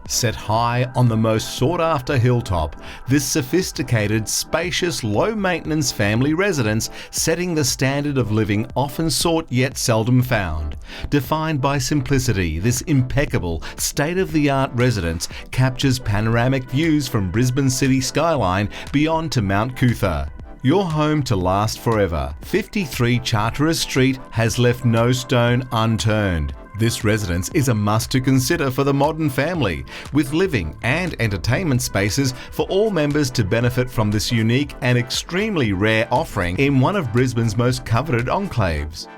Set high on the most sought-after hilltop, this sophisticated, spacious, low-maintenance family residence setting the standard of living often sought yet seldom found. Defined by simplicity, this impeccable, state-of-the-art residence captures panoramic views from Brisbane city skyline beyond to Mount Cootha. Your home to last forever. 53 Charteris Street has left no stone unturned. This residence is a must to consider for the modern family, with living and entertainment spaces for all members to benefit from this unique and extremely rare offering in one of Brisbane's most coveted enclaves.